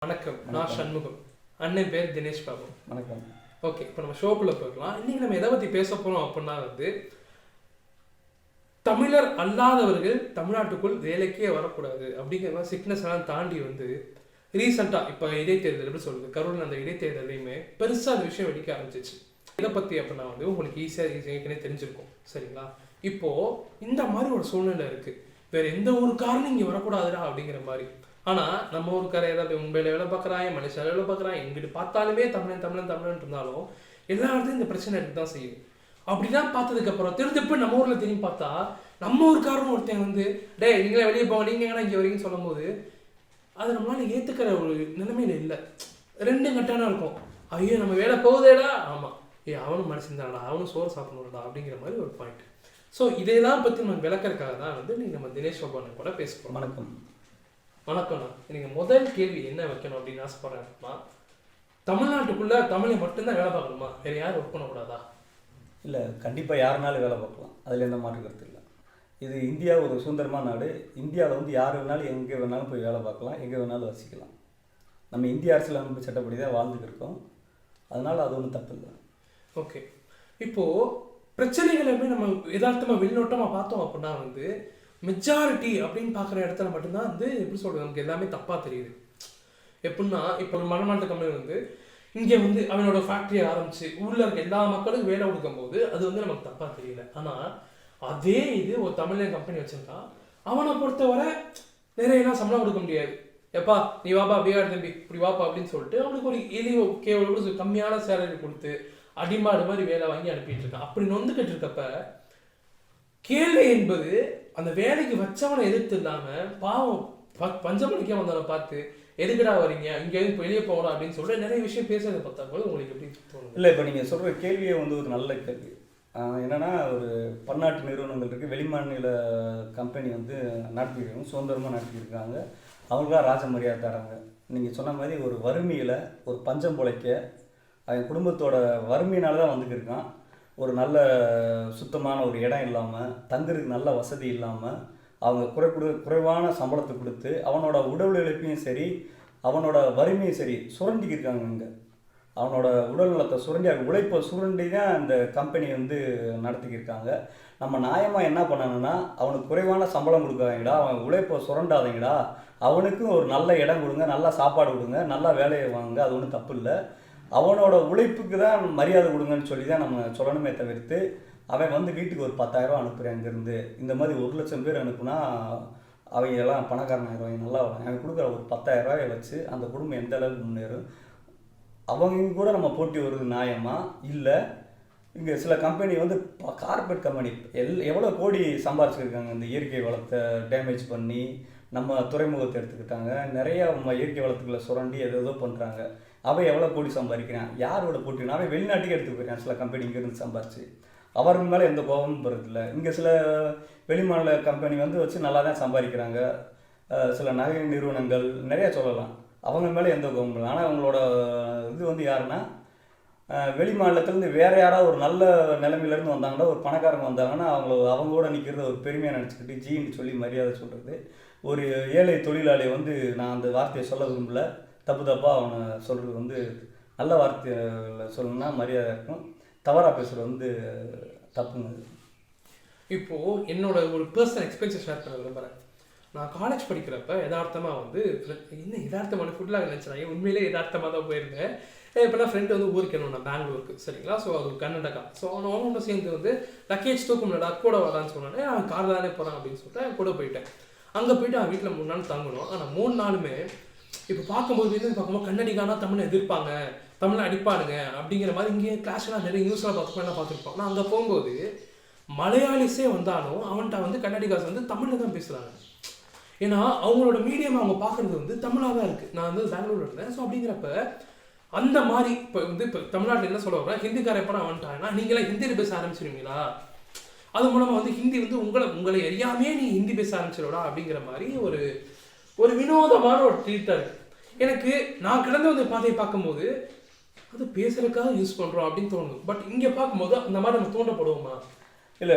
வணக்கம். நான் சண்முகம். அண்ணன் பேர் தினேஷ் பாபு. வணக்கம். ஓகே, இப்போ நம்ம ஷோக்குள்ள போய்க்கலாம். இன்னைக்கு நம்ம எதை பற்றி பேச போகிறோம் அப்படின்னா தமிழர் அல்லாதவர்கள் தமிழ்நாட்டுக்குள் வேலைக்கே வரக்கூடாது அப்படிங்கிற மாதிரி சிக்னஸ் எல்லாம் தாண்டி ரீசெண்டாக இப்போ இடைத்தேர்தல் எப்படி சொல்லுது, கரூரில் அந்த இடைத்தேர்தலையுமே பெருசாக அந்த விஷயம் வெடிக்க ஆரம்பிச்சிச்சு. இதை பற்றி அப்படின்னா உங்களுக்கு ஈஸியாக ஏற்கனவே தெரிஞ்சிருக்கும். சரிங்களா? இப்போது இந்த மாதிரி ஒரு சூழ்நிலை இருக்குது. வேறு எந்த ஒரு காரணம் இங்கே வரக்கூடாதுடா அப்படிங்கிற மாதிரி. ஆனால் நம்ம ஊருக்கார ஏதாவது மும்பையில் வேலை பார்க்குறாங்க, மலேசியாவில் வேலை பார்க்குறாங்க, எங்கிட்டு பார்த்தாலுமே தமிழன் இருந்தாலும் எல்லா இடத்துலையும் இந்த பிரச்சனை எடுத்து தான் செய்யுது. அப்படிதான் பார்த்ததுக்கப்புறம் திருப்பி நம்ம ஊரில் திரும்பி பார்த்தா நம்ம ஊருக்காரரும் ஒருத்தன் டே நீங்களே வெளியே போங்க, நீங்கள் எங்கன்னா இங்கே வரீங்கன்னு சொல்லும் போது அது நம்மளால ஏற்றுக்கிற ஒரு நிலைமையில இல்லை. ரெண்டு கட்டானா இருக்கும். ஐயோ நம்ம வேலை போகுதேடா, ஆமாம், அவனும் மனுஷன்தானடா, அவனும் சோறு சாப்பிடணும்டா அப்படிங்கிற மாதிரி ஒரு பாயிண்ட். ஸோ இதையெல்லாம் பற்றி நம்ம விளக்கறதுக்காக தான் நீங்கள் நம்ம தினேஷ் பாபானை கூட பேசுகிறோம். வணக்கம். வணக்கம்ண்ணா. நீங்கள் முதல் கேள்வி என்ன வைக்கணும் அப்படின்னு ஆசைப்படுறேன்னா, தமிழ்நாட்டுக்குள்ளே தமிழை மட்டும்தான் வேலை பார்க்கணுமா, வேறு யாரும் ஒர்க் பண்ணக்கூடாதா? இல்லை, கண்டிப்பாக யாருனாலும் வேலை பார்க்கலாம், அதில் எந்த மாற்று கருத்து இல்லை. இது இந்தியா ஒரு சுதந்திரமான நாடு. இந்தியாவில் யார் வேணாலும் எங்கே வேணாலும் போய் வேலை பார்க்கலாம், எங்கே வேணாலும் வசிக்கலாம். நம்ம இந்திய அரசியலமைப்பு சட்டப்படி தான் வாழ்ந்துட்டு இருக்கோம். அதனால் அது ஒன்றும் தப்பு இல்லை. ஓகே, இப்போது பிரச்சனைகளுமே நம்ம யதார்த்தமாக வெளிநோட்டமாக பார்த்தோம் அப்படின்னா மெஜாரிட்டி அப்படின்னு பார்க்குற இடத்துல மட்டும்தான் எப்படி சொல்கிறது, நமக்கு எல்லாமே தப்பாக தெரியுது. எப்படின்னா, இப்போ ஒரு மனமாட்ட கம்பெனி இங்கே அவனோட ஃபேக்ட்ரியை ஆரம்பிச்சு ஊரில் இருக்க எல்லா மக்களுக்கும் வேலை கொடுக்கும் போது அது நமக்கு தப்பாக தெரியல. ஆனால் அதே இது ஒரு தமிழன் கம்பெனி வச்சுருக்கான், அவனை பொறுத்தவரை நிறையலாம் சம்பளம் கொடுக்க முடியாது. எப்பா நீ வாப்பா பிஆர் தம்பி இப்படி வாப்பா அப்படின்னு சொல்லிட்டு அவனுக்கு ஒரு எளிய கேவலோட கம்மியான சேலரி கொடுத்து அடிமாடு மாதிரி வேலை வாங்கி அனுப்பிட்டு இருக்கான். அப்படி நொந்துக்கிட்டு இருக்கப்ப கேள்வி என்பது அந்த வேலைக்கு வச்சவனை எதிர்த்து இல்லாமல் பாவம் பஞ்சமணிக்கே வந்தவனை பார்த்து எதுக்கடா வரீங்க, இங்கே வெளியே போகணும் அப்படின்னு சொல்லிட்டு நிறைய விஷயம் பேசுறதை பார்த்தாங்க. உங்களுக்கு எப்படி தோணும்? இல்லை, இப்போ நீங்கள் சொல்கிற கேள்வியே ஒரு நல்ல கேள்வி. என்னென்னா, ஒரு பன்னாட்டு நிறுவனங்கள் இருக்குது, வெளிமாநில கம்பெனி நடத்திருக்காங்க, சுதந்திரமாக நடத்திருக்காங்க, அவங்களுக்காக ராஜ மரியாதை தராங்க. நீங்கள் சொன்ன மாதிரி ஒரு வறுமையில் ஒரு பஞ்சம் பிழைக்க அவன் குடும்பத்தோட வறுமையினால தான் வந்துக்கிருக்கான். ஒரு நல்ல சுத்தமான ஒரு இடம் இல்லாமல், தங்குறதுக்கு நல்ல வசதி இல்லாமல், அவங்க குறைவான சம்பளத்தை கொடுத்து அவனோட உடல் உழைப்பையும் சரி அவனோட வறுமையும் சரி சுரண்டிக்கிருக்காங்க. இங்கே அவனோட உடல் நலத்தை சுரண்டி உழைப்பை சுரண்டி தான் அந்த கம்பெனி நடத்திக்கிருக்காங்க. நம்ம நியாயமாக என்ன பண்ணணும்னா, அவனுக்கு குறைவான சம்பளம் கொடுக்காதீங்கடா, அவன் உழைப்பை சுரண்டாதீங்கடா, அவனுக்கும் ஒரு நல்ல இடம் கொடுங்க, நல்லா சாப்பாடு கொடுங்க, நல்லா வேலையை வாங்க, அது ஒன்றும் தப்பு இல்லை. அவனோட உழைப்புக்கு தான் மரியாதை கொடுங்கன்னு சொல்லி தான் நம்ம சொல்லணுமே தவிர்த்து, அவன் வீட்டுக்கு ஒரு 10,000 அனுப்புகிறேன் இங்கேருந்து, இந்த மாதிரி 1,00,000 பேர் அனுப்புனா அவங்க எல்லாம் பணக்காரன் ஆயிடுவாங்க, நல்லா அவன் கொடுக்குற ஒரு 10,000 வச்சு அந்த குடும்பம் எந்த அளவுக்கு முன்னேறும்? அவங்க கூட நம்ம போட்டி வருது நியாயமா? இல்லை. இங்கே சில கம்பெனி கார்பரேட் கம்பெனி எவ்வளோ கோடி சம்பாரிச்சிருக்காங்க. இந்த இயற்கை வளத்தை டேமேஜ் பண்ணி நம்ம துறைமுகத்தை எடுத்துக்கிட்டாங்க, நிறையா இயற்கை வளத்துக்களை சுரண்டி ஏதோ பண்ணுறாங்க. அவன் எவ்வளோ கோடி சம்பாதிக்கிறான், யாரோட போட்டினா அவன் வெளிநாட்டுக்கே எடுத்து போயிறான். சில கம்பெனி இங்கேருந்து சம்பாரிச்சு அவருக்கு மேலே எந்த கோபமும் வருதில்லை. இங்கே சில வெளிமாநில கம்பெனி வச்சு நல்லா தான் சம்பாதிக்கிறாங்க. சில நகை நிறுவனங்கள் நிறையா சொல்லலாம், அவங்க மேலே எந்த கோபமும் இல்லை. ஆனால் அவங்களோட இது யாருன்னா, வெளி மாநிலத்துலேருந்து வேறு யாராவது ஒரு நல்ல நிலைமையிலேருந்து வந்தாங்கன்னா, ஒரு பணக்காரங்க வந்தாங்கன்னா அவங்களோட நிற்கிறத ஒரு பெருமையாக நினச்சிக்கிட்டு ஜீன்னு சொல்லி மரியாதை சொல்கிறது. ஒரு ஏழை தொழிலாளி நான் அந்த வார்த்தையை சொல்ல விரும்பல, தப்பாக அவனை சொல்கிறது நல்ல வார்த்தையில் சொல்லணும்னா மரியாதை இருக்கும், தவறாக பேசுகிறது தப்புங்க. இப்போது என்னோட ஒரு பர்சனல் எக்ஸ்பீரியன்ஸை ஷேர் பண்ண விரும்புகிறேன். நான் காலேஜ் படிக்கிறப்ப யதார்த்தமாக இன்னும் யதார்த்தமான ஃபுட்லாக நினச்சினாங்க, உண்மையிலே யதார்த்தமாக தான் போயிருந்தேன். இப்போனா ஃப்ரெண்டு ஊருக்கு என்னோட பெங்களூருக்கு, சரிங்களா? ஸோ அது கர்நாடகா. ஸோ அவனோட சேர்ந்து லக்கேஜ் தூக்கும்லடா கூட வரான்னு சொன்னானே, அவன் காரில் தானே போகிறான் அப்படின்னு சொல்லிட்டு கூட போயிட்டேன். அங்கே போயிட்டு அவன் வீட்டில் 3 நாள் தங்கணும். ஆனால் 3 நாளுமே இப்போ பார்க்கும்போது கன்னடிக்கானா தமிழை எதிர்ப்பாங்க, தமிழை அடிப்பானுங்க அப்படிங்கிற மாதிரி இங்கே கிளாஸ்லாம் நிறைய நியூஸ்லாம் பார்த்துருப்பான். ஆனால் அங்கே போகும்போது மலையாளிஸே வந்தாலும் அவன்கிட்ட கன்னடிகாஸ் தமிழில் தான் பேசுகிறாங்க. ஏன்னா அவங்களோட மீடியம் அவங்க பார்க்குறது தமிழாக தான் இருக்குது. நான் பெங்களூரில் இருந்தேன். ஸோ அப்படிங்கிறப்ப அந்த மாதிரி இப்போ தமிழ்நாட்டில் என்ன சொல்ல வரேன், ஹிந்திக்கார எப்போ வந்துட்டாங்கன்னா நீங்களாம் ஹிந்தியில் பேச ஆரம்பிச்சிருவீங்களா, அது மூலமாக ஹிந்தி உங்களை அறியாமே நீ ஹிந்தி பேச ஆரம்பிச்சிடா அப்படிங்கிற மாதிரி ஒரு வினோதமான ஒரு ட்ரீட்டாக இருக்குது எனக்கு. நான் கிடந்த பாதையை பார்க்கும்போது அது பேசுறதுக்காக யூஸ் பண்ணுறோம் அப்படின்னு தோணுது. பட் இங்கே பார்க்கும்போது அந்த மாதிரி நம்ம தூண்டப்படுவோமா? இல்லை,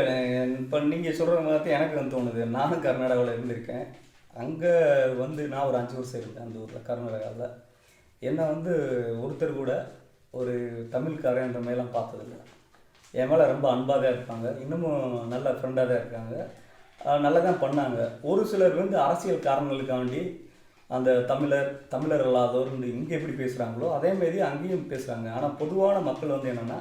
இப்போ நீங்கள் சொல்கிற மாதிரி எனக்கு தோணுது. நானும் கர்நாடகாவில் இருந்திருக்கேன். அங்கே நான் ஒரு 5 வருஷம் இருந்தேன் அந்த ஊரில், கர்நாடகாவில். என்னை வந்து ஒருத்தர் கூட ஒரு தமிழ்காரன்ற மாதிரிலாம் பார்த்ததில்ல. என் மேலே ரொம்ப அன்பாக தான் இருப்பாங்க, இன்னமும் நல்ல ஃப்ரெண்டாக தான் இருக்காங்க, நல்லா தான் பண்ணாங்க. ஒரு சிலர் வந்து அரசியல் காரணங்களுக்காண்டி அந்த தமிழர் அல்லாதோர் இங்கே எப்படி பேசுகிறாங்களோ அதேமாரி அங்கேயும் பேசுகிறாங்க. ஆனால் பொதுவான மக்கள் வந்து என்னென்னா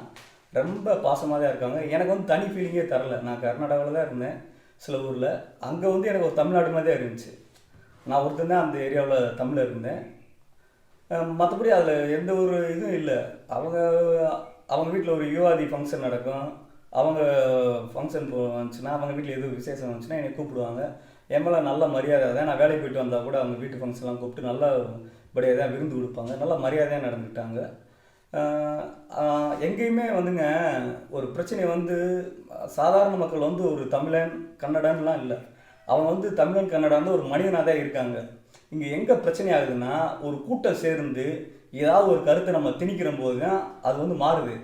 ரொம்ப பாசமாக தான் இருக்காங்க. எனக்கு வந்து தனி ஃபீலிங்கே தரல. நான் கர்நாடகாவில் தான் இருந்தேன் சில ஊரில், அங்கே வந்து எனக்கு ஒரு தமிழ்நாடு மாதிரி தான் இருந்துச்சு. நான் ஒருத்தன் தான் அந்த ஏரியாவில் தமிழில் இருந்தேன். மற்றபடி அதில் எந்த ஒரு இதுவும் இல்லை. அவங்க வீட்டில் ஒரு யுவாதி ஃபங்க்ஷன் நடக்கும், அவங்க ஃபங்க்ஷன் வந்துச்சுன்னா, அவங்க வீட்டில் எதுவும் விசேஷம் வந்துச்சுன்னா என்னை கூப்பிடுவாங்க. என் மேலே நல்ல மரியாதை தான். நான் வேலைக்கு போயிட்டு வந்தால் கூட அவங்க வீட்டு ஃபங்க்ஷன்லாம் கூப்பிட்டு நல்ல படியாக தான் விருந்து கொடுப்பாங்க, நல்ல மரியாதையாக நடந்துக்கிட்டாங்க. எங்கேயுமே வந்துங்க ஒரு பிரச்சனை வந்து சாதாரண மக்கள் வந்து ஒரு தமிழன் கன்னடன்லாம் இல்லை, அவங்க வந்து தமிழன் கன்னடான்னு ஒரு மனிதனாக தான் இருக்காங்க. இங்கே எங்கே பிரச்சனை ஆகுதுன்னா, ஒரு கூட்டம் சேர்ந்து ஏதாவது ஒரு கருத்தை நம்ம திணிக்கிற போது தான் அது வந்து மாறுது.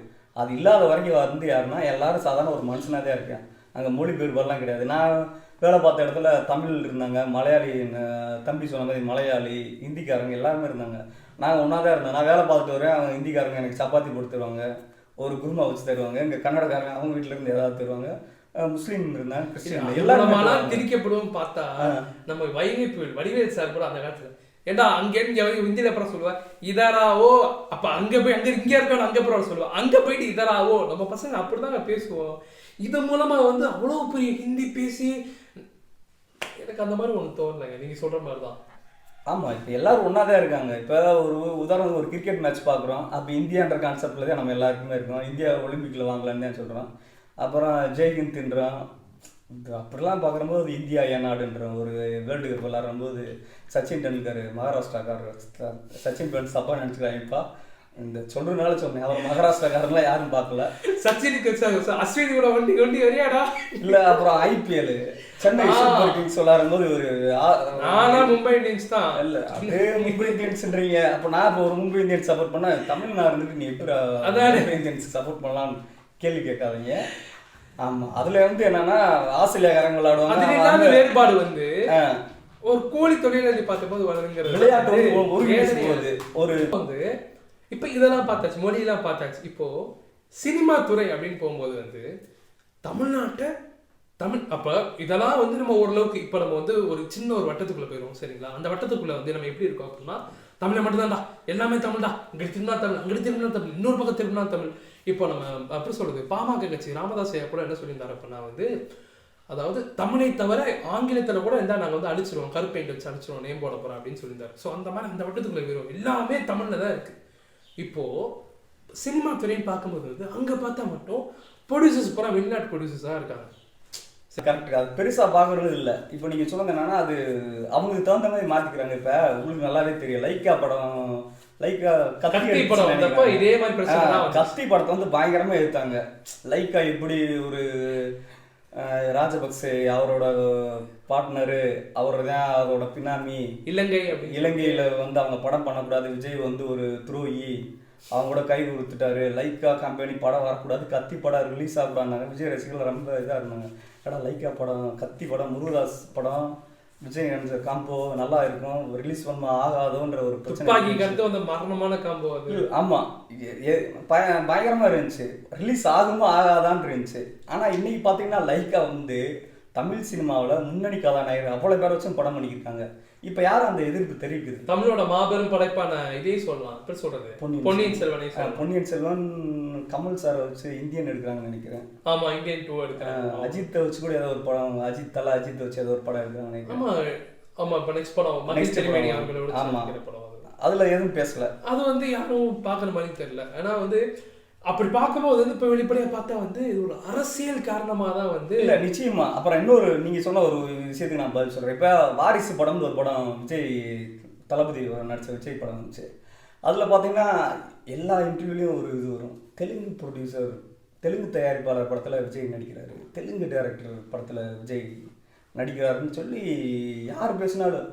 அது இல்லாத வரைக்கும் வந்து யாருன்னா எல்லாரும் சாதாரண ஒரு மனுஷனாக தான் இருக்கேன். அங்கே மொழிபெயர்ப்பெல்லாம் கிடையாது. நான் வேலை பார்த்த இடத்துல தமிழ் இருந்தாங்க, மலையாளி, தம்பி சொன்ன மாதிரி மலையாளி, ஹிந்திக்காரங்க எல்லாருமே இருந்தாங்க. நாங்கள் ஒன்றா தான் இருந்தோம். நான் வேலை பார்த்துட்டு வரேன், அவங்க ஹிந்திக்காரங்க எனக்கு சப்பாத்தி போட்டு தருவாங்க, ஒரு குருமா வச்சு தருவாங்க. இங்கே கன்னடக்காரங்க அவங்க வீட்டிலேருந்து ஏதாவது தருவாங்க. முஸ்லீம் இருந்தாங்க, கிறிஸ்டின், எல்லாரும் திரிக்கப்படும். பார்த்தா நம்ம வடிவேல் சார் கூட அந்த காலத்துல ஏண்டா அங்கே ஹிந்தியில அப்புறம் சொல்லுவா இதராவோ, அப்ப அங்க போய் இங்க இருக்கணும், அங்க அப்புறம் சொல்லுவா, அங்க போயிட்டு இதராவோ. நம்ம பசங்க அப்படிதாங்க பேசுவோம். இது மூலமா வந்து அவ்வளவு பெரிய ஹிந்தி பேசி எனக்கு அந்த மாதிரி ஒண்ணு தோணலைங்க, நீங்க சொல்ற மாதிரிதான். ஆமாம், இப்போ எல்லோரும் ஒன்றா தான் இருக்காங்க. இப்போ ஒரு உதாரணத்துக்கு ஒரு கிரிக்கெட் மேட்ச் பார்க்குறோம், அப்போ இந்தியான்ற கான்செப்டில் தான் நம்ம எல்லாருக்குமே இருக்கோம். இந்தியா ஒலிம்பிக்கில் வாங்கலான்னு தான் சொல்கிறோம். அப்புறம் ஜெய்ஹிந்த் தின்றோம். அப்படிலாம் பார்க்குறம்போது இந்தியா ஏன் நாடுன்றோம். ஒரு வேர்ல்டு கப் விளாடும்போது சச்சின் டெண்டுல்கர் மகாராஷ்டிராக்காரர், சச்சின் பேண்ட் தப்பாக நினச்சிக்கிறாங்கப்பா, இந்த சொல்கிறதுனால சொன்னேன். அவர் மகாராஷ்டிராக்காரன்லாம் யாரும் பார்க்கல. சச்சினுக்கு அஸ்வினி கூட வண்டி வண்டி வரையாடா இல்லை. அப்புறம் ஐபிஎல் சென்னை சூப்பர் கிங்ஸ் விளாடும்போது ஒரு மும்பை இந்தியன்ஸ் தான். இல்லை, அதே மும்பை இந்தியன்ஸ்ன்றீங்க. அப்போ நான் இப்போ ஒரு மும்பை இந்தியன்ஸ் சப்போர்ட் பண்ணேன், தமிழ்நாடு இருந்துட்டு நீ எப்படி மும்பை இந்தியன்ஸ் சப்போர்ட் பண்ணலான்னு கேள்வி கேட்காதீங்க. ஆமாம், அதில் வந்து என்னன்னா ஆஸ்திரேலியாக்காரங்க விளையாடுவாங்க. வேறுபாடு வந்து ஒரு கூலி தொழிலாளி பார்த்த போது வளருங்கிற விளையாட்டு ஒரு வந்து இப்போ இதெல்லாம் பார்த்தாச்சு, மொழியெல்லாம் பார்த்தாச்சு. இப்போ சினிமா துறை அப்படின்னு போகும்போது வந்து தமிழ்நாட்டை அப்போ இதெல்லாம் வந்து நம்ம ஓரளவுக்கு இப்போ நம்ம வந்து ஒரு சின்ன ஒரு வட்டத்துக்குள்ளே போயிடுவோம், சரிங்களா? அந்த வட்டத்துக்குள்ளே வந்து நம்ம எப்படி இருக்கோம் அப்படின்னா, தமிழை மட்டும்தான்டா, எல்லாமே தமிழ்டா, இங்கிட்டு திரும்பினா தமிழ், அங்கிட்டு திரும்பினா தமிழ், இன்னொரு பக்கம் திரும்பினா தமிழ். இப்போ நம்ம அப்படி சொல்றது பாமக கட்சி ராமதாஸ் ஐயா கூட என்ன சொல்லியிருந்தாரு அப்படின்னா வந்து, அதாவது தமிழை தவிர ஆங்கிலத்தில் கூட இருந்தால் நாங்கள் வந்து அழிச்சிருவோம், கருப்பெயிண்ட் வச்சு அழிச்சிருவோம், நேம் போட போகிறோம் அப்படின்னு சொல்லியிருந்தாரு. ஸோ அந்த மாதிரி அந்த வட்டத்துக்குள்ளே போயிடுவோம், எல்லாமே தமிழில் தான் இருக்குது. இப்போது சினிமா துறைன்னு பார்க்கும்போது வந்து அங்கே பார்த்தா மட்டும் ப்ரொடியூசர்ஸ் பூரா வெளிநாட்டு ப்ரொடியூசர்ஸாக இருக்காங்க. கரெக்டு, அது பெருசாக பார்க்குறது இல்லை. இப்போ நீங்கள் சொல்லுங்க என்னன்னா, அது அவங்களுக்கு தகுந்த மாதிரி மாற்றிக்கிறாங்க. இப்போ உங்களுக்கு நல்லாவே தெரியும், லைக்கா படம், லைக்கா கத்தி படம் இதே மாதிரி கத்தி படத்தை வந்து பயங்கரமாக எடுத்தாங்க. லைக்கா எப்படி ஒரு ராஜபக்சே அவரோட பார்ட்னரு, அவர் தான் அதோட பினாமி, இலங்கையில் வந்து அவங்க படம் பண்ணக்கூடாது, விஜய் வந்து ஒரு துரோகி, அவங்க கூட கை கொடுத்துட்டாரு, லைக்கா கம்பெனி படம் வரக்கூடாது, கத்தி படம் ரிலீஸ் ஆகக்கூடாதுனாங்க. விஜய் ரசிகர்கள் ரொம்ப இதாக இருந்தாங்க. ஏன்னா லைக்கா படம், கத்தி படம், முருகதாஸ் படம், விஜய் நடிச்ச காம்போ நல்லா இருக்கும், ரிலீஸ் பண்ண ஆகாதோன்ற ஒரு பிரச்சனை. மரணமான காம்போ அது. ஆமாம், பயங்கரமாக இருந்துச்சு. ரிலீஸ் ஆகுமோ ஆகாதான்னு இருந்துச்சு. ஆனால் இன்னைக்கு பார்த்தீங்கன்னா லைக்கா வந்து தமிழ் சினிமாவில் முன்னணி கதாநாயகர் அவ்வளோ பேர் வச்சும் படம் பண்ணிக்கிருக்காங்க. இப்போ யாரும் அந்த எதிர்ப்பு தெரிவிக்குது? தமிழோட மாபெரும் படைப்பான இதே சொல்லலாம், எப்படி சொல்றது, பொன்னியின் செல்வன். பொன்னியின் செல்வன் கமல் சாரை வச்சு இந்தியன் எடுக்கிறாங்கன்னு நினைக்கிறேன். ஆமா, இந்தியன் 2 எடுக்கிறாங்க. அஜித்தை வச்சு கூட ஏதோ ஒரு படம், அஜித் வச்சு ஏதோ ஒரு படம் எடுக்கிறாங்க நினைக்கிறேன். ஆமா ஆமா, இப்போ நெக்ஸ்ட் படம் ஆமா, அதில் எதுவும் பேசல. அது வந்து யாரும் பார்க்குற மாதிரி தெரியல. ஏன்னா வந்து அப்படி பார்க்கும்போது வந்து இப்போ வெளிப்படையாக பார்த்தா வந்து இது ஒரு அரசியல் காரணமாக தான் வந்து இல்லை, நிச்சயமா. அப்புறம் இன்னொரு நீங்கள் சொன்ன ஒரு விஷயத்துக்கு நான் பதில் சொல்கிறேன். இப்போ வாரிசு படம்னு ஒரு படம் விஜய் தளபதி நடித்த விஜய் படம் வந்துச்சு. அதில் பார்த்தீங்கன்னா எல்லா இன்டர்வியூலையும் ஒரு இது வரும், தெலுங்கு ப்ரொடியூசர், தெலுங்கு தயாரிப்பாளர் படத்தில் விஜய் நடிக்கிறாரு, தெலுங்கு டைரக்டர் படத்தில் விஜய் நடிக்கிறாருன்னு சொல்லி யார் பேசினாலும்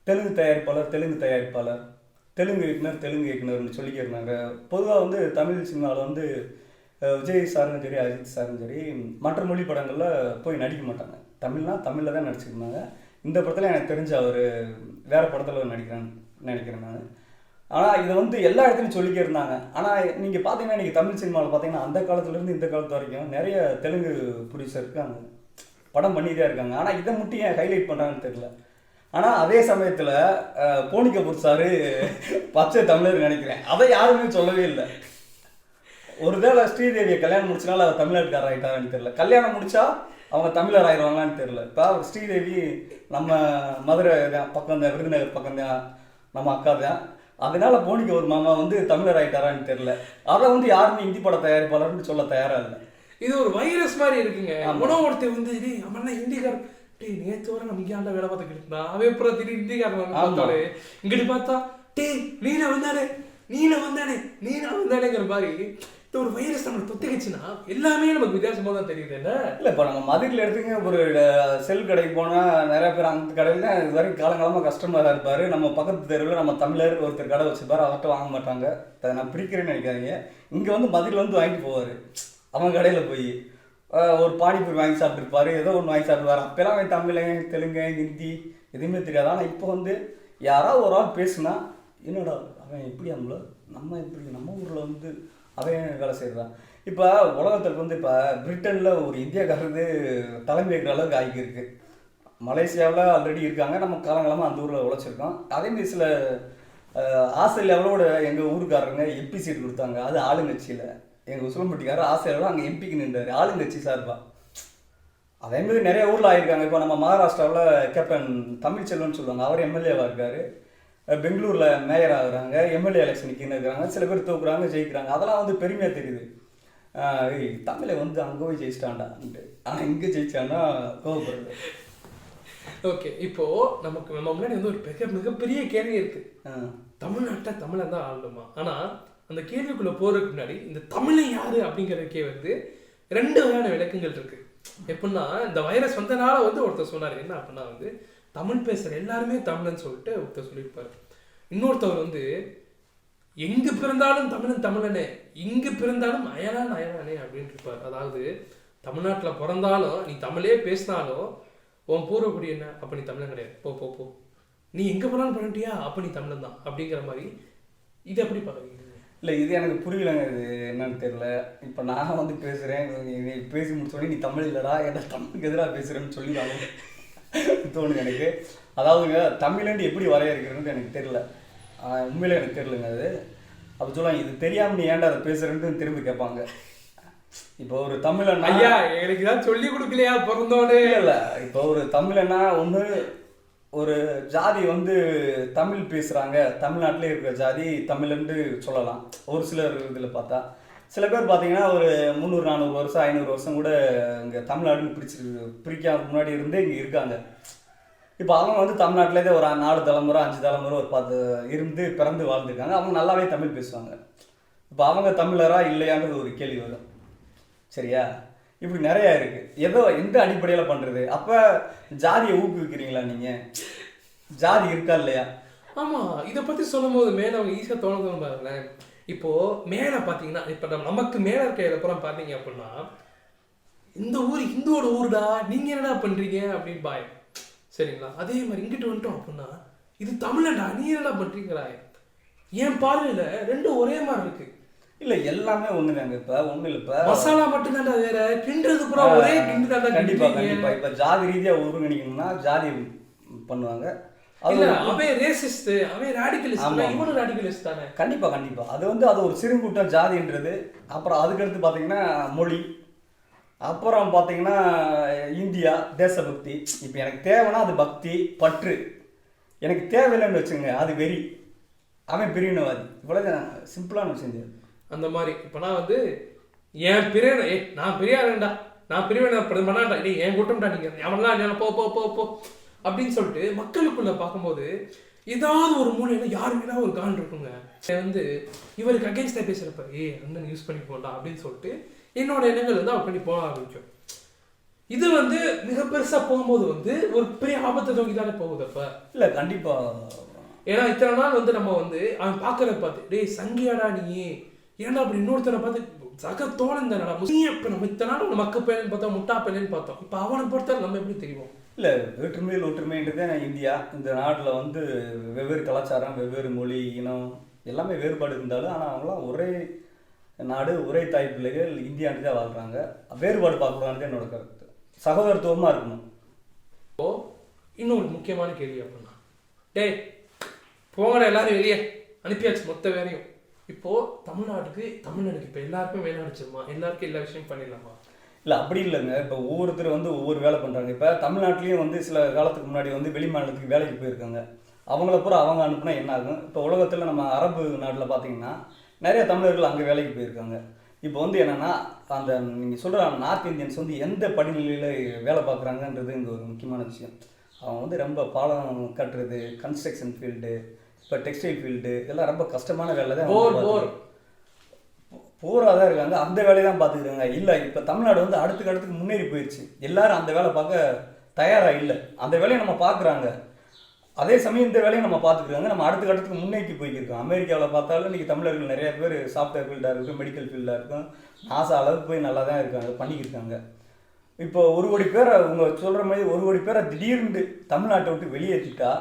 தெலுங்கு தயாரிப்பாளர், தெலுங்கு இயக்குனர்னு சொல்லிக்கிறாங்க. பொதுவாக வந்து தமிழ் சினிமாவில் வந்து விஜய் சாரும் சரி, அஜித் சாரும் சரி, மற்ற மொழி படங்களில் போய் நடிக்க மாட்டாங்க. தமிழில் தான் நடிச்சிருந்தாங்க. இந்த படத்தில் எனக்கு தெரிஞ்ச அவர் வேறு படத்தில் நடிக்கிறேன்னு நினைக்கிறேன் நான். ஆனால் இதை வந்து எல்லா இடத்துலையும் சொல்லிக்க இருந்தாங்க. ஆனால் நீங்கள் பார்த்தீங்கன்னா இன்றைக்கி தமிழ் சினிமாவில் பார்த்தீங்கன்னா அந்த காலத்துலேருந்து இந்த காலத்து வரைக்கும் நிறைய தெலுங்கு ப்ரொடியூசர் இருக்காங்க, படம் பண்ணிதான் இருக்காங்க. ஆனால் இதை மட்டும் ஏன் ஹைலைட் பண்ணுறாங்கன்னு தெரியல. ஆனால் அதே சமயத்தில் போனி கபூர் சார் பச்சை தமிழர் நினைக்கிறேன், அதை யாருமே சொல்லவே இல்லை. ஒருவேளை ஸ்ரீதேவியை கல்யாணம் முடிச்சனால அவர் தமிழ்நாட்டுக்காரர் ஆகிட்டாரான்னு தெரியல, கல்யாணம் முடிச்சா அவங்க தமிழர் ஆயிடுவாங்களான்னு தெரியல. இப்போ ஸ்ரீதேவி நம்ம மதுரை பக்கம் தான், விருதுநகர் பக்கம் தான், நம்ம அக்கா தான். அதனால போனிக்கு ஒரு மாமா வந்து தமிழர் ஆகிட்டாரான்னு தெரியல. அதை வந்து யாருமே இந்தி பட தயாரிப்பாளர்னு சொல்ல தயாராக இல்லை. இது ஒரு வைரஸ் மாதிரி இருக்குங்க. ஒருத்தர் வந்து அவன் ஹிந்திக்காரன், டேய் நேற்று வர நம்ம இங்கே வேலை பார்த்துக்கிட்டு இருந்தான், அவன் எப்போ திடீர் ஹிந்திக்காரன் பார்த்தாரு, இங்கிட்டு பார்த்தா டேய் நீனா வந்தானேங்கிற மாதிரி ஒரு வைரஸ் நம்மளை தொத்திக்கிச்சுன்னா எல்லாமே நமக்கு வித்தியாசமாக தான் தெரியுது. என்ன இல்லை, இப்போ நம்ம மதுரையில் எடுத்துங்க, ஒரு செல் கடைக்கு போனால் நிறைய பேர் அந்த கடையில் தான் இது வரைக்கும் காலங்காலமாக கஸ்டமராக இருப்பார். நம்ம பக்கத்து தெருவில் நம்ம தமிழர் ஒருத்தர் கடை வச்சுருப்பார், அவர்கிட்ட வாங்க மாட்டாங்க. அதை நான் பிரிக்கிறேன்னு நினைக்காதீங்க. இங்கே வந்து மதுரையில் வந்து வாங்கிட்டு போவார், அவன் கடையில் போய் ஒரு பானிபூரி வாங்கி சாப்பிட்ருப்பாரு, ஏதோ ஒன்று வாங்கி சாப்பிடுவார். அப்போல்லாம் அவன் தமிழ், தெலுங்கு, ஹிந்தி எதுவுமே தெரியாது. ஆனால் இப்போ வந்து யாராவது ஒரு ஆள் பேசுனா என்னடா அவன் எப்படி அவங்கள நம்ம இப்படி நம்ம ஊரில் வந்து அவன் வேலை செய்கிறான். இப்போ உலகத்துக்கு வந்து இப்போ பிரிட்டனில் ஒரு இந்தியாக்காரது தலைமை வைக்கிற அளவுக்கு ஆகியிருக்கு. மலேசியாவில் ஆல்ரெடி இருக்காங்க, நம்ம காலங்காலமாக அந்த ஊரில் உழைச்சிருக்கோம். அதேமாதிரி சில ஆஸ்திரேலியாவோட எங்கள் ஊருக்காரங்க எம்பி சீட் கொடுத்தாங்க, அது ஆளுங்கட்சியில். எங்கள் உசிலம்பட்டிக்காரர் ஆஸ்திரேலியாவில் அங்கே எம்பிக்கு நின்றார், ஆளுங்கட்சி சார்பா. அதேமாதிரி நிறைய ஊரில் ஆகியிருக்காங்க. இப்போ நம்ம மகாராஷ்டிராவில் கேப்டன் தமிழ்ச்செல்வன் சொல்லுவாங்க, அவர் எம்எல்ஏவாக இருக்கார். பெங்களூரில் மேயர் ஆகுறாங்க, எம்எல்ஏ எலெக்ஷனுக்கு இருக்கிறாங்க, சில பேர் தூக்குறாங்க, ஜெயிக்கிறாங்க. அதெல்லாம் வந்து பெருமையாக தெரியுது. தமிழை வந்து அங்கே போய் ஜெயிச்சிட்டான்டான்ட்டு, ஆனால் இங்கே ஜெயிச்சான்னா கோவப்படுறது. ஓகே, இப்போது நமக்கு நம்ம முன்னாடி வந்து ஒரு மிகப்பெரிய கேள்வி இருக்குது. தமிழ்நாட்டை தமிழன் தான் ஆளணுமா? ஆனால் அந்த கேள்விக்குள்ளே போகிறதுக்கு முன்னாடி இந்த தமிழை யார் அப்படிங்கிறதுக்கே வந்து 2 வகையான விளக்கங்கள் இருக்குது. எப்படின்னா இந்த வைரஸ் வந்தனால வந்து ஒருத்தர் சொன்னார் என்ன அப்படின்னா வந்து தமிழ் பேசுகிற எல்லாருமே தமிழன்னு சொல்லிட்டு ஒருத்தர் சொல்லியிருப்பார். இன்னொருத்தவர் வந்து எங்கே பிறந்தாலும் தமிழனே, இங்கே பிறந்தாலும் அயலானே அப்படின்னு இருப்பார். அதாவது தமிழ்நாட்டில் பிறந்தாலும் நீ தமிழே பேசினாலும் உன் பூர்வக்குடி என்ன, அப்போ நீ தமிழன் கிடையாது, போ நீ எங்கே போனாலும் பண்ணிட்டியா, அப்போ நீ தமிழன் தான் அப்படிங்கிற மாதிரி. இது எப்படி பார்க்குறீங்க? இல்லை, இது எனக்கு புரியலைங்க, இது என்னன்னு தெரியல. இப்போ நான் வந்து பேசுகிறேன், நீ பேசி முடிச்சோடனே நீ தமிழ் இல்லைடா, ஏன்னா தமிழுக்கு எதிராக பேசுகிறேன்னு சொல்லிடுவாங்க தோணுங்க எனக்கு. அதாவதுங்க தமிழ்லேருந்து எப்படி வரையறுக்கிறதுன்னு எனக்கு தெரியல, உண்மையிலே எனக்கு தெரியலங்க. அது அப்படி சொல்லுவாங்க, இது தெரியாமல் நீ ஏன்டா அதை பேசுகிறேன்னு திரும்பி கேட்பாங்க. இப்போ ஒரு தமிழன்னா ஐயா எனக்கு தான் சொல்லி கொடுக்கலையா பிறந்தோடனே. இல்லை, இப்போ ஒரு தமிழன்னா ஒன்று ஒரு ஜாதி வந்து தமிழ் பேசுகிறாங்க, தமிழ்நாட்டிலே இருக்கிற ஜாதி தமிழ்ன்னு சொல்லலாம். ஒரு சிலர் இதில் பார்த்தா சில பேர் பார்த்தீங்கன்னா ஒரு 300-400 வருஷம் 500 வருஷம் கூட இங்கே தமிழ்நாடுன்னு பிரிக்காம முன்னாடி இருந்தே இங்கே இருக்காங்க. இப்போ அவங்க வந்து தமிழ்நாட்டிலே ஒரு 4 தலைமுறை 5 தலைமுறை ஒரு 10 இருந்து பிறந்து வாழ்ந்துருக்காங்க. அவங்க நல்லாவே தமிழ் பேசுவாங்க. இப்போ அவங்க தமிழரா இல்லையாங்கிறது ஒரு கேள்வி வரும், சரியா? இப்படி நிறையா இருக்குது. எந்த அடிப்படையில் பண்ணுறது? அப்போ ஜாதியை ஊக்குவிக்கிறீங்களா நீங்கள்? ஜாதி இருக்கா இல்லையா? ஆமாம், இதை பற்றி சொல்லும் போது மேலே அவங்க ஈஸியாக தோணுதுன்னு பாருங்களேன். இப்போது மேலே பார்த்தீங்கன்னா இப்போ நமக்கு மேலே இருக்க இடப்புறம் பார்த்தீங்க அப்படின்னா இந்த ஊர் இந்துவோட ஊருடா, நீங்கள் என்னடா பண்ணுறீங்க அப்படின்னு பாய், சரிங்களா? அதே மாதிரி இங்கிட்டு வந்துட்டோம் அப்படின்னா இது தமிழடா, நீ என்னடா பண்ணுறீங்களா? என் பார்வையில் 2 ஒரே மாதிரி இருக்குது. இல்லை, எல்லாமே ஒன்று தாங்க. இப்போ ஒன்றும் இல்லை, இப்போ மசாலா மட்டும்தான்டா வேற, கிண்டுறது பூரா ஒரே கிண்டு தான்டா. கண்டிப்பாக இப்போ ஜாதி ரீதியாக ஒருங்கிணைக்கணும்னா ஜாதி பண்ணுவாங்க. அவன் ரேசிஸ்ட், அவன் ராடிகலிஸ்ட், இவனும் ராடிகலிஸ்ட் தானே. கண்டிப்பாக அது ஒரு சிறுங்கூட்டம் ஜாதின்றது. அப்புறம் அதுக்கடுத்து பார்த்தீங்கன்னா மொழி, அப்புறம் பார்த்தீங்கன்னா இந்தியா தேசபக்தி. இப்போ எனக்கு தேவைன்னா அது பக்தி பற்று, எனக்கு தேவையில்லைன்னு வச்சுங்க அது வெறி, அவன் பிரிவினவாதி. இவ்வளோ சிம்பிளான விஷயம் அந்த மாதிரி. இப்போ நான் வந்து என் பிரிவினை, நான் பெரியாருண்டா, நான் பிரிவினை பண்ணாண்டா, நீ என் கூட்டம்டா, நீங்கள் அவன்லாம் போ அப்படின்னு சொல்லிட்டு மக்களுக்குள்ள பார்க்கும்போது ஏதாவது ஒரு மூலையில யாருமே ஒரு கான் இருக்குங்க. வந்து இவருக்கு அகேன்ஸ்டாக பேசுகிறப்ப அண்ணன் யூஸ் பண்ணி போடா அப்படின்னு சொல்லிட்டு என்னோட எண்ணங்கள் வந்து அவர் பண்ணி போக ஆரம்பிக்கும். இது வந்து மிக பெருசாக போகும்போது வந்து ஒரு பெரிய ஆபத்தை நோக்கி தானே போகுது. அப்போ இல்லை கண்டிப்பாக, ஏன்னா இத்தனை நாள் வந்து நம்ம வந்து அவன் பார்க்கறத பார்த்து டேய் சங்கியாடா நீ ஏன்னா அப்படி இன்னொருத்தனை பார்த்து சக தோழன் தானடா முஸ்லீம். இப்போ நம்ம இத்தனை நாள் மக்க பையன்னு பார்த்தோம், முட்டா பையன்னு பார்த்தோம். இப்போ அவனை பொறுத்தாலும் நம்ம எப்படி தெரியும்? இல்லை, வேற்றுமையில் ஒற்றுமைன்றது இந்தியா. இந்த நாட்டில் வந்து வெவ்வேறு கலாச்சாரம், வெவ்வேறு மொழி, இனம், எல்லாமே வேறுபாடு இருந்தாலும் ஆனால் அவங்களாம் ஒரே நாடு ஒரே தாய் பிள்ளைகள் இந்தியாண்டு தான் வாழ்கிறாங்க. வேறுபாடு பார்க்கக்கூடாது என்னோட கருத்து. சகோதரத்துவமாக இருக்கணும். இப்போ இன்னொரு முக்கியமான கேள்வி அப்படின்னா, டேய் போங்கடா எல்லாரும் வெளியே அனுப்பியாச்சு மொத்த வேலையும். இப்போ தமிழ்நாட்டுக்கு இப்போ எல்லாருக்கும் வேலை அடிச்சிருமா? எல்லாருக்கும் எல்லா விஷயம் பண்ணிடலாமா? இல்லை அப்படி இல்லைங்க. இப்போ ஒவ்வொருத்தர் வந்து ஒவ்வொரு வேலை பண்ணுறாங்க. இப்போ தமிழ்நாட்டிலையும் வந்து சில காலத்துக்கு முன்னாடி வந்து வெளி மாநிலத்துக்கு வேலைக்கு போயிருக்காங்க. அவங்கள பூரா அவங்க அனுப்புனா என்ன ஆகும்? இப்போ உலகத்தில் நம்ம அரபு நாட்டில் பார்த்தீங்கன்னா நிறைய தமிழர்கள் அங்கே வேலைக்கு போயிருக்காங்க. இப்போ வந்து என்னென்னா அந்த நீங்கள் சொல்கிற நார்த் இந்தியன்ஸ் வந்து எந்த படிநிலையில் வேலை பார்க்குறாங்கன்றது இங்கே ஒரு முக்கியமான விஷயம். அவங்க வந்து ரொம்ப பாலம் கட்டுறது, கன்ஸ்ட்ரக்ஷன் ஃபீல்டு, இப்போ டெக்ஸ்டைல் ஃபீல்டு, இதெல்லாம் ரொம்ப கஷ்டமான வேலை தான். போராக தான் இருக்காங்க. அந்த வேலையை தான் பார்த்துக்கிறாங்க. இல்லை இப்போ தமிழ்நாடு வந்து அடுத்துக்கு முன்னேறி போயிடுச்சு. எல்லாரும் அந்த வேலை பார்க்க தயாராக இல்லை. அந்த வேலையை நம்ம பார்க்குறாங்க. அதே சமயம் இந்த வேலையை நம்ம பார்த்துக்கிறாங்க. நம்ம அடுத்த கட்டத்துக்கு முன்னேக்கி போய்க்கிருக்கோம். அமெரிக்காவில் பார்த்தாலும் இன்றைக்கி தமிழர்கள் நிறைய பேர் சாஃப்ட்வேர் ஃபீல்டாக இருக்கும், மெடிக்கல் ஃபீல்டாக இருக்கும், நாசா அளவுக்கு போய் நல்லா தான் இருக்காங்க, பண்ணிக்கிருக்காங்க. இப்போ 1 கோடி பேரை உங்க சொல்கிற மாதிரி 1 கோடி பேரை திடீர்னு தமிழ்நாட்டை விட்டு வெளியேற்றிட்டா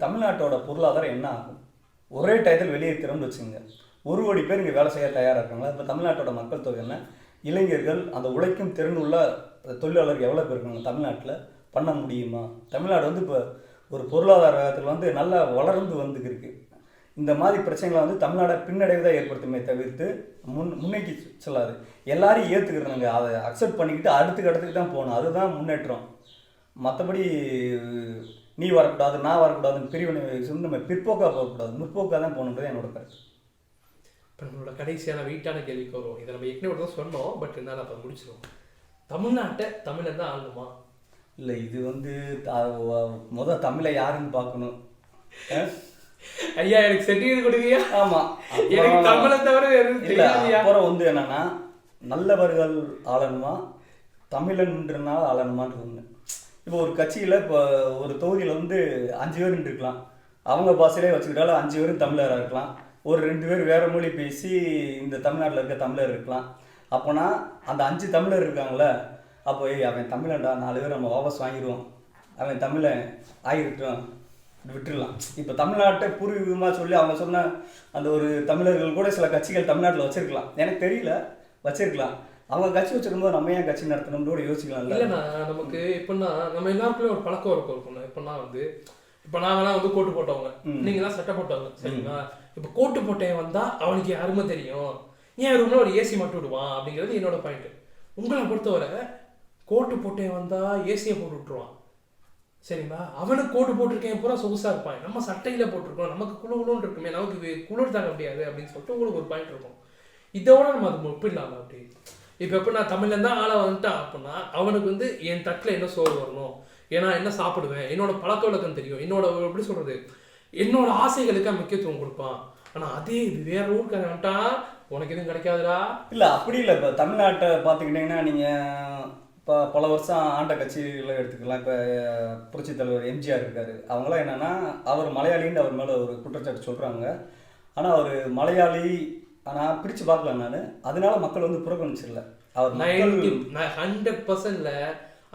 தமிழ்நாட்டோட பொருளாதாரம் என்ன ஆகும்? ஒரே டயத்தில் வெளியேற்றுறோம்னு வச்சுங்க. 1 கோடி பேர் இங்கே வேலை செய்ய தயாராக இருக்காங்க. இப்போ தமிழ்நாட்டோட மக்கள் தொகை என்ன? இளைஞர்கள், அந்த உழைக்கும் திறன் உள்ள தொழிலாளர்கள் எவ்வளோ பேர் இருக்காங்க தமிழ்நாட்டில்? பண்ண முடியுமா? தமிழ்நாடு வந்து இப்போ ஒரு பொருளாதார வேகத்தில் வந்து நல்லா வளர்ந்து வந்துருக்கு. இந்த மாதிரி பிரச்சனைகளை வந்து தமிழ்நாடை பின்னடைவு தான் ஏற்படுத்துமே தவிர்த்து முன்னேக்கி செல்லாது. எல்லாரையும் ஏற்றுக்கிறனுங்க, அதை அக்செப்ட் பண்ணிக்கிட்டு அடுத்த இடத்துக்கு தான் போகணும். அதுதான் முன்னேற்றம். மற்றபடி நீ வரக்கூடாது, நான் வரக்கூடாதுன்னு பிரிவினை நம்ம பிற்போக்காக போகக்கூடாது, முற்போக்காக தான் போகணுன்றது என்னோட கருத்து. இப்போ நம்மளோட கடைசியான வெயிட்டான கேள்விக்கு வருவோம். இதை நம்ம ஏற்கனவே தான் சொன்னோம், பட் இருந்தாலும் அப்போ முடிச்சிடும். தமிழ்நாட்டை தமிழன் தான் ஆளணுமா? இல்லை, இது வந்து முதல் தமிழை யாருன்னு பார்க்கணும். ஐயா எனக்கு செட்டில் கொடுங்கயா. ஆமாம், எனக்கு தமிழை தவிர இல்லை. அப்புறம் வந்து என்னன்னா நல்லவர்கள் ஆளணுமா, தமிழன்றனால ஆளணுமான்னு ஒன்று. இப்போ ஒரு கட்சியில் இப்போ ஒரு தொகுதியில் வந்து 5 பேர் இருக்கலாம். அவங்க பாஷையிலே வச்சுக்கிட்டாலும் 5 பேரும் தமிழராக இருக்கலாம். ஒரு 2 பேர் வேறு மொழி பேசி இந்த தமிழ்நாட்டில் இருக்க தமிழர் இருக்கலாம். அப்போனா அந்த 5 தமிழர் இருக்காங்களே, அப்போ அவன் தமிழன்டா, 4 பேர் நம்ம வாபஸ் வாங்கிடுவோம், அவன் தமிழன் ஆகிருக்கட்டும், விட்டுடலாம். இப்போ தமிழ்நாட்டை பூர்வீகமாக சொல்லி அவங்க சொன்ன அந்த ஒரு தமிழர்கள் கூட சில கட்சிகள் தமிழ்நாட்டில் வச்சிருக்கலாம். எனக்கு தெரியல, வச்சிருக்கலாம். அவங்க கட்சி வச்சிருக்கும்போது நம்ம ஏன் கட்சி நடத்தணும்னு கூட யோசிக்கலாம். இல்லைண்ணா, நமக்கு எப்படின்னா நம்ம எல்லாருக்குள்ளே ஒரு பழக்கம் இருக்கும்ண்ணா. எப்படின்னா வந்து இப்போ நாங்களாம் வந்து கோட்டு போட்டவங்க, நீங்களாம் சட்டை போட்டவங்க, சரிங்களா? இப்போ கோட்டு போட்டேன் வந்தால் அவனுக்கு யாருமே தெரியும், ஏன் ரூமில் ஒரு ஏசி மட்டும் விடுவான் அப்படிங்கிறது என்னோட பாயிண்ட்டு. உங்களை பொறுத்தவரை கோட்டு போட்டேன் வந்தால் ஏசியை போட்டு விட்டுருவான், சரிங்களா? அவனுக்கு கோட்டு போட்டிருக்கேன் பூரா சொகுசாக இருப்பான். நம்ம சட்டையில் போட்டிருக்கோம், நமக்கு குழுன்னு இருக்குமே, நமக்கு குளிர் தாங்க முடியாது அப்படின்னு சொல்லிட்டு உங்களுக்கு ஒரு பாயிண்ட் இருக்கும். இதோட நம்ம அது ஒப்பிடலாமா? அப்படி இப்போ எப்போ நான் தமிழ்ல தான் ஆளை வந்துட்டான் அப்படின்னா அவனுக்கு வந்து என் தட்டில் என்ன சோறு வரணும், ஏன்னா என்ன சாப்பிடுவேன், என்னோட பழக்க வழக்கம் தெரியும், என்னோட எப்படி சொல்கிறது, என்னோட ஆசைகளுக்கு முக்கியத்துவம் கொடுப்பான். ஆனால் அதே இது வேற ஊருக்காரன் வந்துட்டான், உனக்கு எதுவும் கிடைக்காதுடா. இல்லை அப்படி இல்லை. இப்போ தமிழ்நாட்டை பார்த்துக்கிட்டிங்கன்னா நீங்கள் இப்போ பல வருஷம் ஆண்ட கட்சிகளை எடுத்துக்கலாம். இப்போ புரட்சித் தலைவர் எம்ஜிஆர் இருக்கார். அவங்களாம் என்னென்னா அவர் மலையாளின்னு அவர் மேலே ஒரு குற்றச்சாட்டு சொல்கிறாங்க. ஆனால் அவர் மலையாளி ஆனால் பிரித்து பார்க்கல நான், அதனால மக்கள் வந்து புறக்கணிச்சிடல. அவர் 100%ல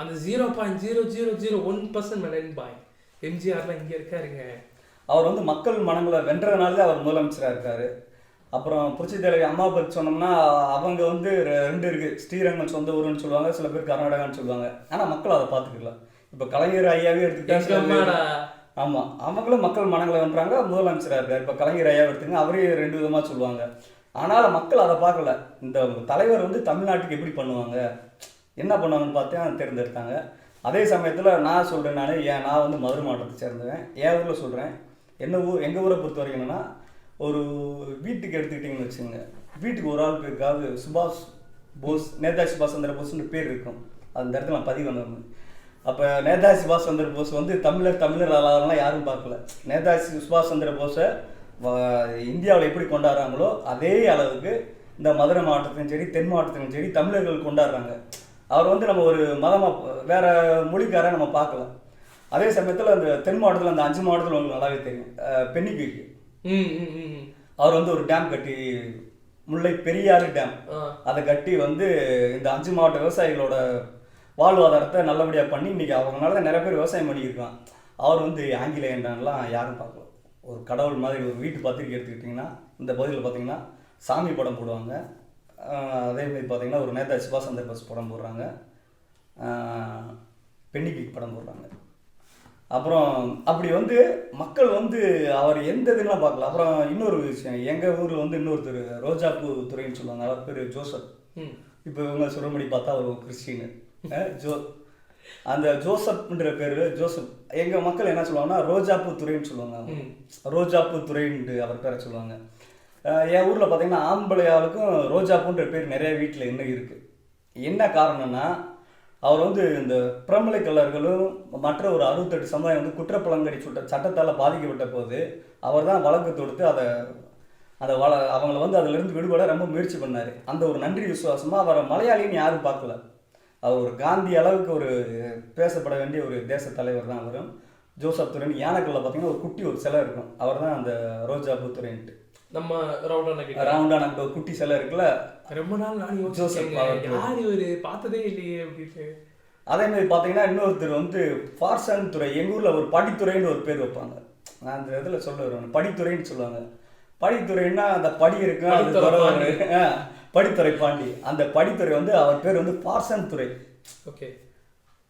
அந்த 0.0001% மெலன் பாய் எம்ஜிஆர்லாம் இங்கே இருக்காருங்க. அவர் வந்து மக்கள் மனங்களை வென்றதுனால தான் அவர் முதலமைச்சராக இருக்கார். அப்புறம் புரட்சி தலைவி அம்மா பற்றி சொன்னோம்னா அவங்க வந்து 2 இருக்குது. ஸ்ரீரங்கம் சொந்த ஊருன்னு சொல்லுவாங்க, சில பேர் கர்நாடகான்னு சொல்லுவாங்க. ஆனால் மக்கள் அதை பார்த்துக்கல. இப்போ கலைஞர் ஐயாவே எடுத்துக்கிட்டா, ஆமாம், அவங்களும் மக்கள் மனங்களை வென்றாங்க, முதலமைச்சராக இருக்கார். இப்போ கலைஞர் ஐயாவை எடுத்துங்க, அவரே 2 விதமாக சொல்லுவாங்க. ஆனால் மக்கள் அதை பார்க்கல. இந்த தலைவர் வந்து தமிழ்நாட்டுக்கு எப்படி பண்ணுவாங்க, என்ன பண்ணுவாங்கன்னு பார்த்து தேர்ந்தெடுத்தாங்க. அதே சமயத்தில் நான் சொல்கிறேன், நான் வந்து மதுரை மாவட்டத்தை சேர்ந்தவன். என் ஊரில் சொல்கிறேன், எங்கள் ஊரை பொறுத்த வரைக்கும் என்னென்னா, ஒரு வீட்டுக்கு எடுத்துக்கிட்டிங்கன்னு வச்சுங்க, வீட்டுக்கு ஒரு ஆள் பேருக்காவது சுபாஷ் போஸ், நேதாஜி சுபாஷ் சந்திர போஸ்ன்னு பேர் இருக்கும். அந்த இடத்துல நான் பதிவு வந்தேன். அப்போ நேதாஜி சுபாஷ் சந்திர போஸ் வந்து தமிழர் அல்லாதவங்களாம் யாரும் பார்க்கல. நேதாஜி சுபாஷ் சந்திர போஸை இந்தியாவில் எப்படி கொண்டாடுறாங்களோ அதே அளவுக்கு இந்த மதுரை மாவட்டத்திலும் சரி தென் மாவட்டத்திலும் சரி தமிழர்கள் கொண்டாடுறாங்க. அவர் வந்து நம்ம ஒரு மதமாக வேற மொழிக்கார நம்ம பார்க்கல. அதே சமயத்தில் அந்த தென் மாவட்டத்தில் அந்த 5 மாவட்டத்தில் உங்களுக்கு நல்லாவே தெரியும், பென்னிக்குயிக்கு அவர் வந்து ஒரு டேம் கட்டி, முல்லை பெரியாறு டேம், அதை கட்டி வந்து இந்த 5 மாவட்ட விவசாயிகளோட வாழ்வாதாரத்தை நல்லபடியாக பண்ணி இன்னைக்கு அவங்களால நிறைய பேர் விவசாயம் பண்ணியிருக்கான். அவர் வந்து ஆங்கிலேயன்லாம் யாரும் பார்க்கல. ஒரு கடவுள் மாதிரி ஒரு வீட்டு பத்திரிக்கை எடுத்துக்கிட்டிங்கன்னா இந்த பகுதியில் பார்த்தீங்கன்னா சாமி படம் போடுவாங்க. அதேமாதிரி பார்த்தீங்கன்னா ஒரு நேதாஜி சுபாஷ் சந்திர போஸ் படம் போடுறாங்க, பென்னிக்விக் படம் போடுறாங்க. அப்புறம் அப்படி வந்து மக்கள் வந்து அவர் எந்த இதுலாம் பார்க்கல. அப்புறம் இன்னொரு விஷயம், எங்கள் ஊரில் வந்து இன்னொருத்தர் ரோஜாப்பூ துறைன்னு சொல்லுவாங்க, அவர் பேர் ஜோசப். இப்போ இவங்க சொல்லும்படி பார்த்தா அவர் கிறிஸ்டின் அந்த ஜோசப்ன்ற பேர் ஜோசப். எங்கள் மக்கள் என்ன சொல்லுவாங்கன்னா ரோஜாப்பூ துறைன்னு சொல்லுவாங்க, ரோஜாப்பூ துறைன்னு அவர் பேரை சொல்லுவாங்க. என் ஊரில் பார்த்தீங்கன்னா ஆம்பளை ஆளுக்கும் ரோஜாப்பூன்ற பேர் நிறைய வீட்டில் இன்னும் இருக்குது. என்ன காரணம்னா அவர் வந்து இந்த பிரமலை கல்லர்களும் மற்ற ஒரு 68 சமுதாயம் வந்து குற்றப்பழங்கடி சட்டத்தால் பாதிக்கப்பட்ட போது அவர் தான் வழக்கு தொடுத்து அதை அவங்கள வந்து அதிலிருந்து விடுபட ரொம்ப முயற்சி பண்ணார். அந்த ஒரு நன்றி விசுவாசமாக அவரை மலையாளின்னு யாரும் பார்க்கல. அவர் ஒரு காந்தி அளவுக்கு ஒரு பேசப்பட வேண்டிய ஒரு தேச தலைவர் தான் அவரும். ஜோசப் துரைன் யானைக்கல்ல பார்த்தீங்கன்னா ஒரு குட்டி ஒரு சிலை இருக்கும், அவர் தான் அந்த ரோஜாப்பூ துரைன்ட்டு. நம்ம ரவுண்டான அந்த ஒரு குட்டி சிலை இருக்குல்ல, ரொம்ப நாள் நான் ஜோசப் யார் இவர் பார்த்ததே இல்லையே அப்படின்னு. அதே மாதிரி பார்த்தீங்கன்னா இன்னொருத்தர் வந்து ஃபார்சன் துறை. எங்கள் ஊரில் ஒரு படித்துறைன்னு ஒரு பேர் வைப்பாங்க, நான் அந்த இதில் சொல்ல வருவேன், படித்துறைன்னு சொல்லுவாங்க. படித்துறைன்னா அந்த படி இருக்கு, அது படித்துறை பாண்டி. அந்த படித்துறை வந்து அவர் பேர் வந்து ஃபார்சன் துறை. ஓகே,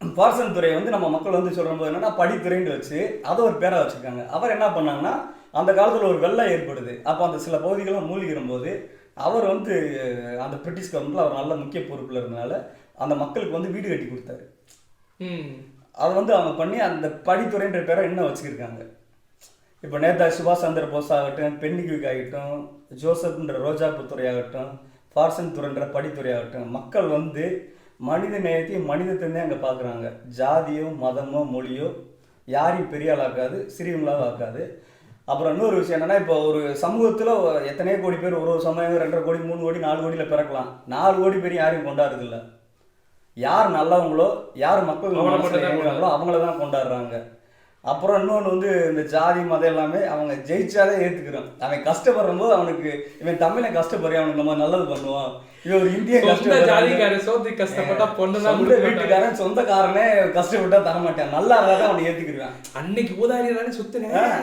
ஃபார்சன் துறை வந்து நம்ம மக்கள் வந்து சொல்லும் போது என்னன்னா படித்துறைன்னு வச்சு அதை ஒரு பேராக வச்சுருக்காங்க. அவர் என்ன பண்ணாங்கன்னா அந்த காலத்தில் ஒரு வெள்ளம் ஏற்படுது, அப்போ அந்த சில பகுதிகளும் மூழ்கிடும் போது அவர் வந்து அந்த பிரிட்டிஷ் கவர்மெண்ட்டில் அவர் நல்ல முக்கிய பொறுப்பில் இருந்தனால அந்த மக்களுக்கு வந்து வீடு கட்டி கொடுத்தாரு. அதை வந்து அவங்க பண்ணி அந்த படித்துறைன்ற பேரை இன்னும் வச்சுக்கிருக்காங்க. இப்போ நேதாஜி சுபாஷ் சந்திர போஸ் ஆகட்டும், பென்னிக்விக் ஆகட்டும், ஜோசப்ன்ற ரோஜாப்பூ துறை ஆகட்டும், ஃபார்சன் துறைன்ற படித்துறை ஆகட்டும், மக்கள் வந்து மனித நேயத்தையும் மனிதத்தையும் அங்கே பார்க்குறாங்க. ஜாதியோ மதமோ மொழியோ யாரையும் பெரிய ஆளாக்காது, சிறியவங்களாக ஆக்காது. அப்புறம் இன்னொரு விஷயம் என்னென்னா, இப்போ ஒரு சமூகத்தில் எத்தனையோ கோடி பேர் ஒரு சமயம் 2.5 கோடி 3 கோடி 4 கோடியில் பிறக்கலாம். 4 கோடி பேர் யாரையும் கொண்டாடுறதில்ல. யார் நல்லவங்களோ யார் மக்கள் அவங்கள தான் கொண்டாடுறாங்க. அப்புறம் இன்னொன்று வந்து இந்த ஜாதி மதம் எல்லாமே அவங்க ஜெயிச்சாலே ஏற்றுக்கிறோம். அவன் கஷ்டப்படுற போது அவனுக்கு இவன் தமிழை கஷ்டப்படுறேன், அவனுக்கு நம்ம நல்லது பண்ணுவான். இவன் ஒரு இந்திய வீட்டுக்காரன் சொந்தக்காரனே கஷ்டப்பட்டா தரமாட்டான், நல்லா இருந்தாலும் அவனை ஏற்றுக்கிடுவான். அன்னைக்கு ஊதாரியாலே சுத்தினேன்.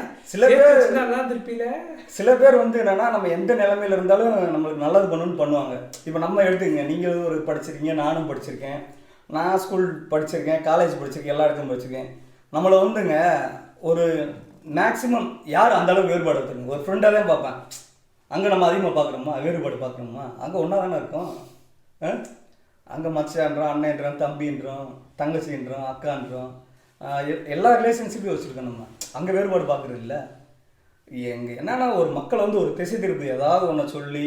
சில பேர் வந்து என்னன்னா நம்ம எந்த நிலைமையில இருந்தாலும் நம்மளுக்கு நல்லது பண்ணணும்னு பண்ணுவாங்க. இப்போ நம்ம எடுத்துக்கங்க, நீங்கள் ஒரு படிச்சிருக்கீங்க, நானும் படிச்சிருக்கேன், நான் ஸ்கூல் படிச்சிருக்கேன், காலேஜ் படிச்சிருக்கேன், எல்லா இடத்துலையும் படிச்சிருக்கேன். நம்மளை வந்துங்க ஒரு மேக்சிமம் யார் அந்த அளவுக்கு வேறுபாடு எடுத்துருங்க, ஒரு ஃப்ரெண்டாக தான் பார்ப்பேன். அங்கே நம்ம அதிகமாக பார்க்குறோமா, வேறுபாடு பார்க்குறோமா? அங்கே ஒன்றா தானே இருக்கோம். அங்கே மச்சான்றோம், அண்ணன்றோம், தம்பின்றோம், தங்கச்சின்றோம், அக்கான்றோம், எல்லா ரிலேஷன்ஷிப்பையும் வச்சுருக்கோம். நம்ம அங்கே வேறுபாடு பார்க்குறது இல்லை. எங்கே என்னன்னா ஒரு மக்களை வந்து ஒரு திசை திருப்பி ஏதாவது ஒன்று சொல்லி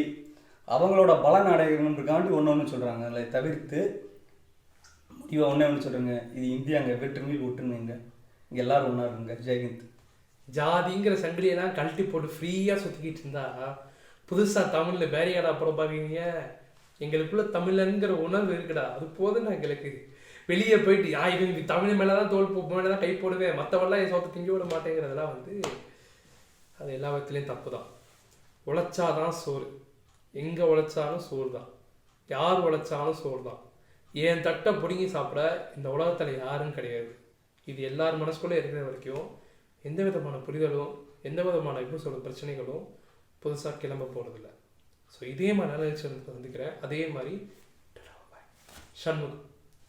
அவங்களோட பலன் அடையணுன்றக்காண்டி ஒன்று சொல்கிறாங்க. அதை தவிர்த்து முடிவை ஒன்று சொல்கிறேங்க, இது இந்தியாங்க, வெற்றுமையில் ஒற்றுமைங்க, இங்கே எல்லோரும் ஒன்றா இருக்குங்க. ஜெயஹிந்த். ஜாதிங்கிற சங்கிலியெல்லாம் கழட்டி போட்டு ஃப்ரீயாக சுற்றிக்கிட்டு இருந்தா புதுசாக தமிழில் பேரியாடா போட பார்க்குறீங்க. எங்களுக்குள்ள தமிழங்கிற உணர்வு இருக்குடா, அது போதுன்னா எங்களுக்கு. வெளியே போயிட்டு இவங்க தமிழ் மேலே தான் மேலே தான் கை போடுவேன், மற்றவெல்லாம் என் சொத்தை திங்க விட மாட்டேங்கிறதெல்லாம் வந்து அது எல்லா விதத்துலேயும் தப்பு தான். உழைச்சாதான் சோறு, எங்கே உழைச்சாலும் சோறு தான், யார் உழைச்சாலும் சோறு தான். என் தட்டை பிடுங்கி சாப்பிட இந்த உலகத்தில் யாரும் கிடையாது. இது எல்லார் மனசுக்குள்ளே இருக்கிற வரைக்கும் எந்த விதமான புரிதலும் எந்த விதமான எப்படி சொல்கிற பிரச்சனைகளும் புதுசாக கிளம்ப போகிறதில்ல. ஸோ இதே மாதிரி நல்ல சந்திக்கிறேன். அதே மாதிரி சண்முகம்.